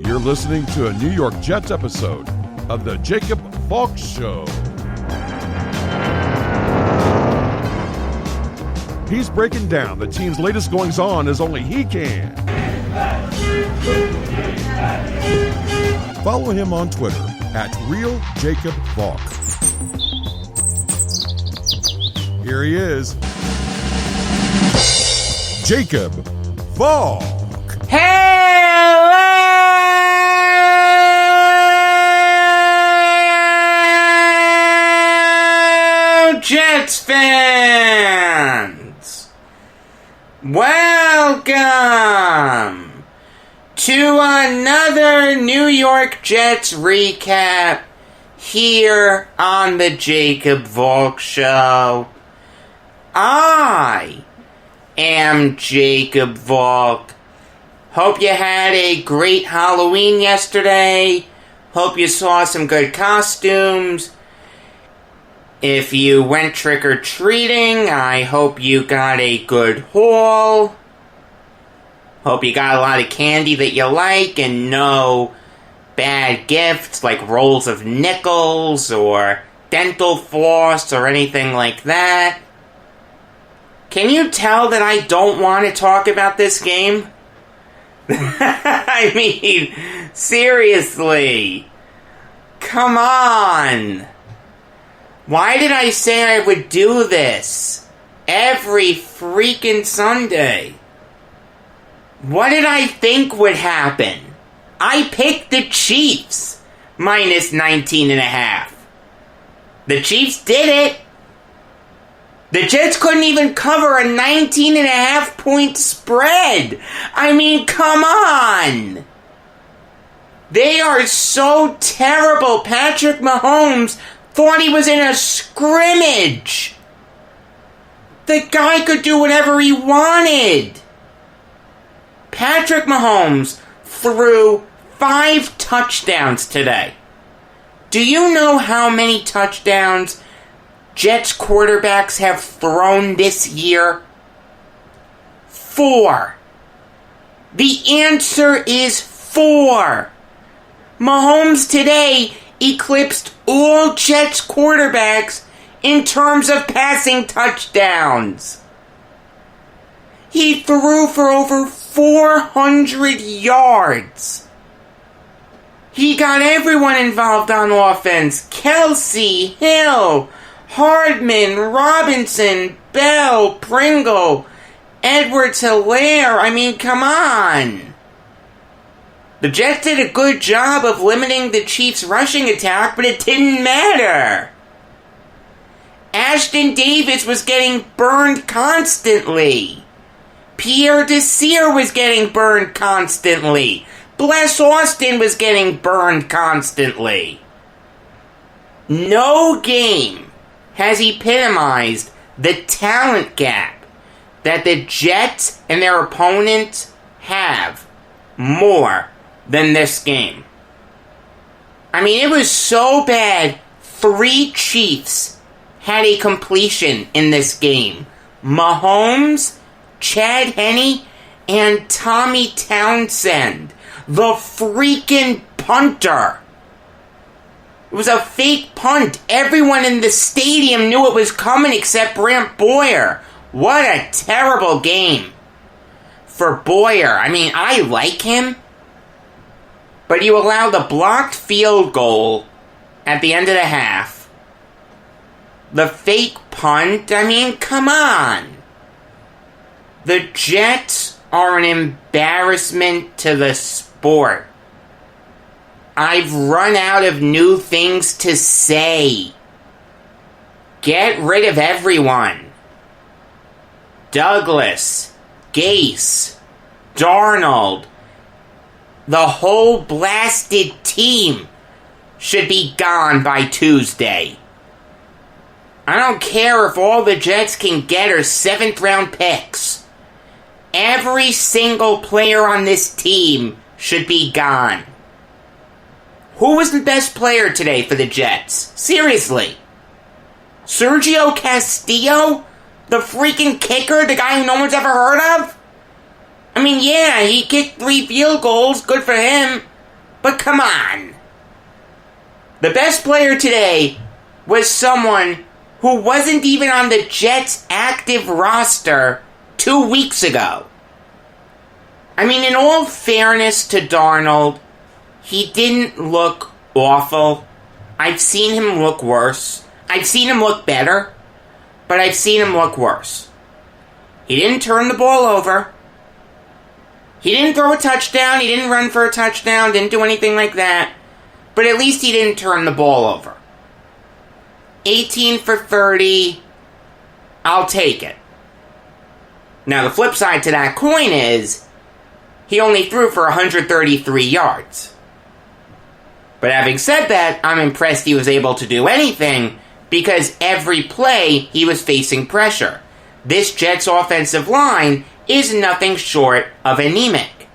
You're listening to a New York Jets episode of the Jacob Valk Show. He's breaking down the team's latest goings-on as only he can. Follow him on Twitter at RealJacobValk. Here he is, Jacob Valk. Hello, Jets fans! Welcome to another New York Jets recap here on the Jacob Valk Show. I am Jacob Valk. Hope you had a great Halloween yesterday. Hope you saw some good costumes. If you went trick-or-treating, I hope you got a good haul. Hope you got a lot of candy that you like and no bad gifts like rolls of nickels or dental floss or anything like that. Can you tell that I don't want to talk about this game? I mean, seriously. Come on. Why did I say I would do this every freaking Sunday? What did I think would happen? I picked the Chiefs minus 19.5. The Chiefs did it. The Jets couldn't even cover a 19.5 point spread. I mean, come on. They are so terrible. Patrick Mahomes thought he was in a scrimmage. The guy could do whatever he wanted. Patrick Mahomes threw 5 touchdowns today. Do you know how many touchdowns Jets quarterbacks have thrown this year? 4. The answer is 4. Mahomes today eclipsed all Jets quarterbacks in terms of passing touchdowns. He threw for over 400 yards. He got everyone involved on offense. Kelsey, Hill, Hardman, Robinson, Bell, Pringle, Edwards-Helaire. I mean, come on. The Jets did a good job of limiting the Chiefs' rushing attack, but it didn't matter. Ashton Davis was getting burned constantly. Pierre Desir was getting burned constantly. Bless Austin was getting burned constantly. No game has epitomized the talent gap that the Jets and their opponents have more than this game. I mean, it was so bad, 3 Chiefs had a completion in this game. Mahomes, Chad Henne, and Tommy Townsend, the freaking punter. It was a fake punt. Everyone in the stadium knew it was coming except Brant Boyer. What a terrible game for Boyer. I mean, I like him, but you allow the blocked field goal at the end of the half. The fake punt, I mean, come on. The Jets are an embarrassment to the sport. I've run out of new things to say. Get rid of everyone. Douglas, Gase, Darnold, the whole blasted team should be gone by Tuesday. I don't care if all the Jets can get are 7th round picks. Every single player on this team should be gone. Who was the best player today for the Jets? Seriously. Sergio Castillo? The freaking kicker? The guy who no one's ever heard of? I mean, yeah, he kicked 3 field goals. Good for him. But come on. The best player today was someone who wasn't even on the Jets' active roster 2 weeks ago. I mean, in all fairness to Darnold, he didn't look awful. I've seen him look worse. I've seen him look better, but I've seen him look worse. He didn't turn the ball over. He didn't throw a touchdown. He didn't run for a touchdown. Didn't do anything like that. But at least he didn't turn the ball over. 18 for 30. I'll take it. Now, the flip side to that coin is he only threw for 133 yards. But having said that, I'm impressed he was able to do anything because every play he was facing pressure. This Jets offensive line is nothing short of anemic.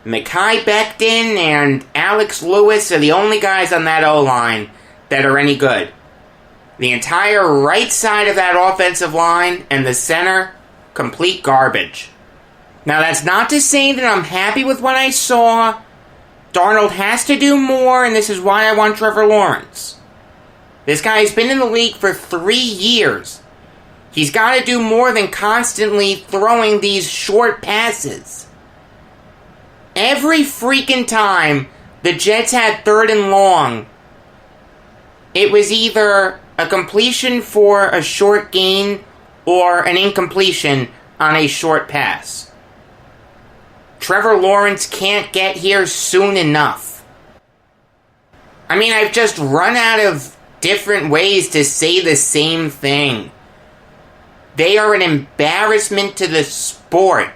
Mekhi Becton and Alex Lewis are the only guys on that O-line that are any good. The entire right side of that offensive line and the center, complete garbage. Now, that's not to say that I'm happy with what I saw. Darnold has to do more, and this is why I want Trevor Lawrence. This guy's been in the league for 3 years. He's got to do more than constantly throwing these short passes. Every freaking time the Jets had 3rd and long, it was either a completion for a short gain or an incompletion on a short pass. Trevor Lawrence can't get here soon enough. I mean, I've just run out of different ways to say the same thing. They are an embarrassment to the sport.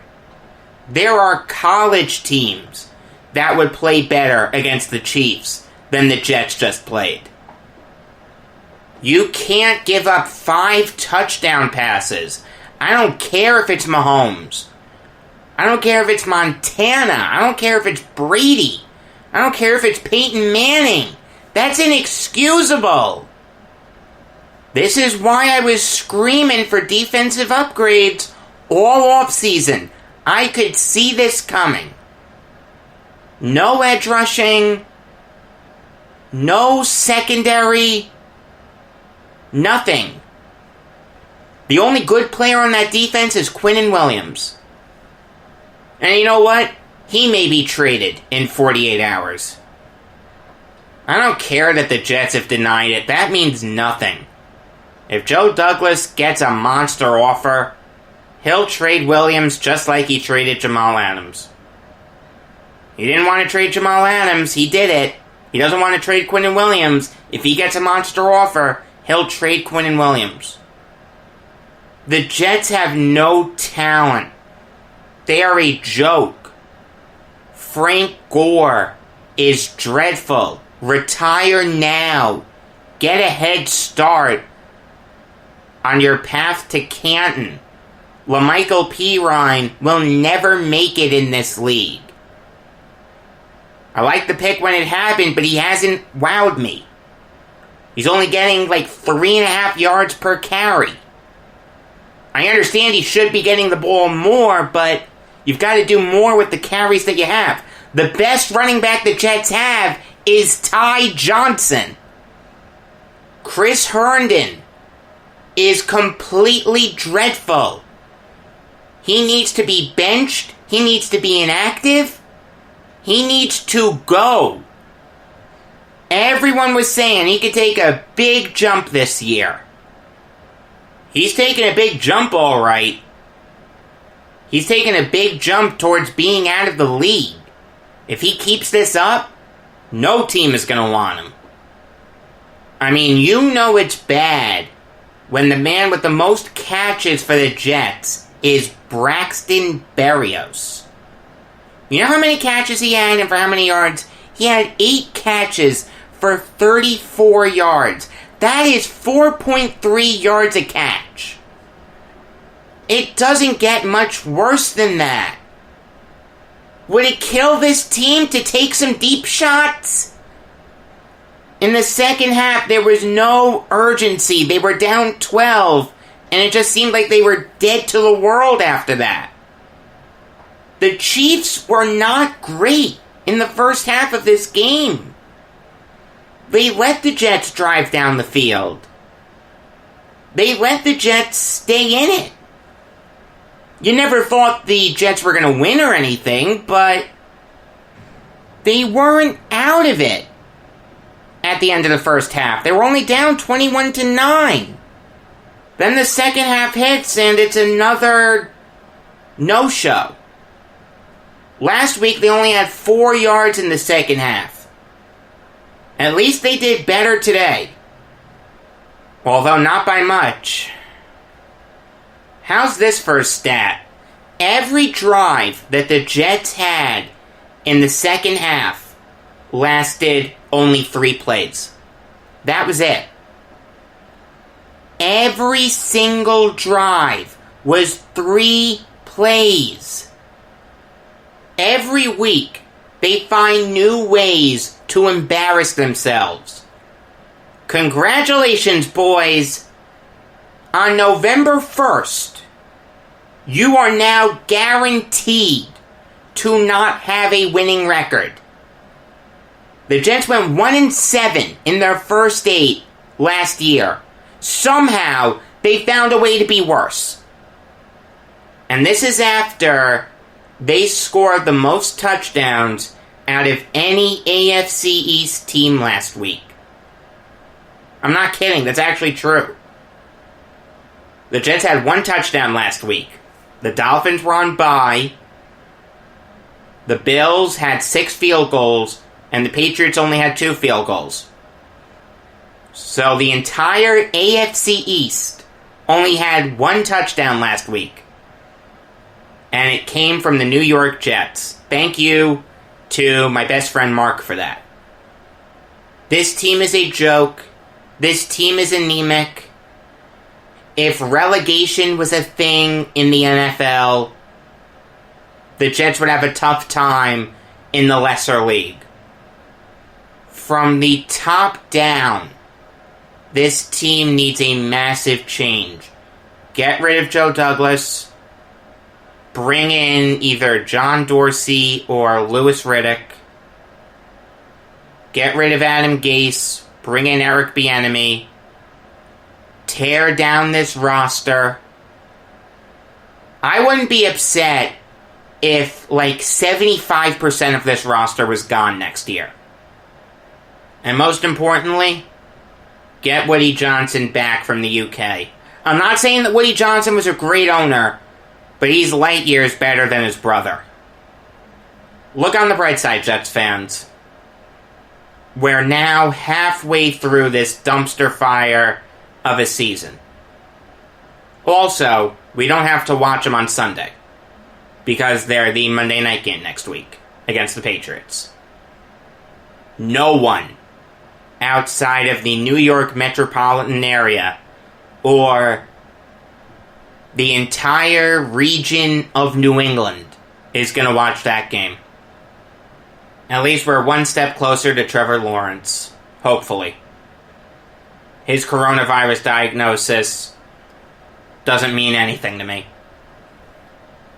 There are college teams that would play better against the Chiefs than the Jets just played. You can't give up 5 touchdown passes. I don't care if it's Mahomes. I don't care if it's Montana. I don't care if it's Brady. I don't care if it's Peyton Manning. That's inexcusable. This is why I was screaming for defensive upgrades all offseason. I could see this coming. No edge rushing. No secondary. Nothing. The only good player on that defense is Quinnen Williams. And you know what? He may be traded in 48 hours. I don't care that the Jets have denied it. That means nothing. If Joe Douglas gets a monster offer, he'll trade Williams just like he traded Jamal Adams. He didn't want to trade Jamal Adams. He did it. He doesn't want to trade Quinnen Williams. If he gets a monster offer, he'll trade Quinnen Williams. The Jets have no talent. They are a joke. Frank Gore is dreadful. Retire now. Get a head start on your path to Canton. LaMichael Pirine will never make it in this league. I liked the pick when it happened, but he hasn't wowed me. He's only getting like 3.5 yards per carry. I understand he should be getting the ball more, but you've got to do more with the carries that you have. The best running back the Jets have is Ty Johnson. Chris Herndon is completely dreadful. He needs to be benched. He needs to be inactive. He needs to go. Everyone was saying he could take a big jump this year. He's taking a big jump, all right. He's taking a big jump towards being out of the league. If he keeps this up, no team is going to want him. I mean, you know it's bad when the man with the most catches for the Jets is Braxton Berrios. You know how many catches he had and for how many yards? He had 8 catches for 34 yards. That is 4.3 yards a catch. It doesn't get much worse than that. Would it kill this team to take some deep shots? In the second half, there was no urgency. They were down 12, and it just seemed like they were dead to the world after that. The Chiefs were not great. in the first half of this game. They let the Jets drive down the field. They let the Jets stay in it. You never thought the Jets were going to win or anything, but they weren't out of it at the end of the first half. They were only down 21-9. Then the second half hits, and it's another no-show. Last week, they only had 4 yards in the second half. At least they did better today. Although not by much. How's this for a stat? Every drive that the Jets had in the second half lasted only 3 plays. That was it. Every single drive was 3 plays. Every week, they find new ways to embarrass themselves. Congratulations, boys! On November 1st, you are now guaranteed to not have a winning record. The Jets went 1-7 in their first 8 last year. Somehow, they found a way to be worse. And this is after they scored the most touchdowns out of any AFC East team last week. I'm not kidding, that's actually true. The Jets had 1 touchdown last week. The Dolphins were on bye. The Bills had 6 field goals, and the Patriots only had 2 field goals. So the entire AFC East only had 1 touchdown last week. And it came from the New York Jets. Thank you to my best friend Mark for that. This team is a joke. This team is anemic. If relegation was a thing in the NFL, the Jets would have a tough time in the lesser league. From the top down, this team needs a massive change. Get rid of Joe Douglas. Bring in either John Dorsey or Louis Riddick. Get rid of Adam Gase. Bring in Eric Bieniemy. Tear down this roster. I wouldn't be upset if like 75% of this roster was gone next year. And most importantly, get Woody Johnson back from the UK. I'm not saying that Woody Johnson was a great owner, but he's light years better than his brother. Look on the bright side, Jets fans. We're now halfway through this dumpster fire of a season. Also, we don't have to watch them on Sunday, because they're the Monday night game next week against the Patriots. No one outside of the New York metropolitan area or the entire region of New England is going to watch that game. At least we're one step closer to Trevor Lawrence. Hopefully. His coronavirus diagnosis doesn't mean anything to me.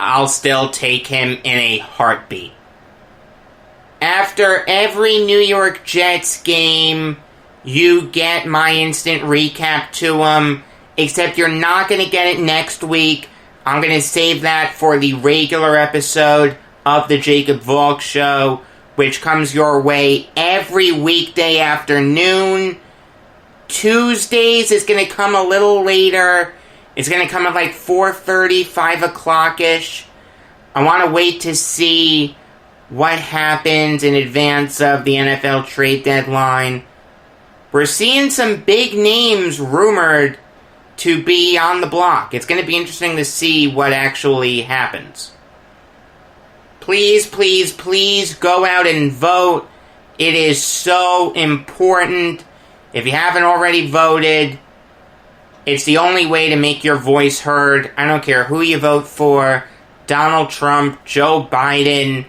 I'll still take him in a heartbeat. After every New York Jets game, you get my instant recap to them, except you're not going to get it next week. I'm going to save that for the regular episode of the Jacob Valk Show, which comes your way every weekday afternoon. Tuesdays is going to come a little later. It's going to come at like 4:30, 5 o'clock-ish. I want to wait to see what happens in advance of the NFL trade deadline. We're seeing some big names rumored to be on the block. It's going to be interesting to see what actually happens. Please, please, please go out and vote. It is so important. If you haven't already voted, it's the only way to make your voice heard. I don't care who you vote for, Donald Trump, Joe Biden,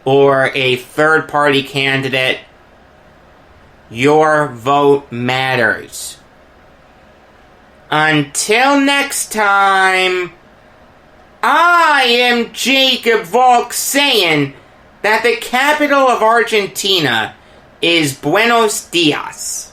or a third-party candidate. Your vote matters. Until next time, I am Jacob Valk saying, that the capital of Argentina is Buenos Dias.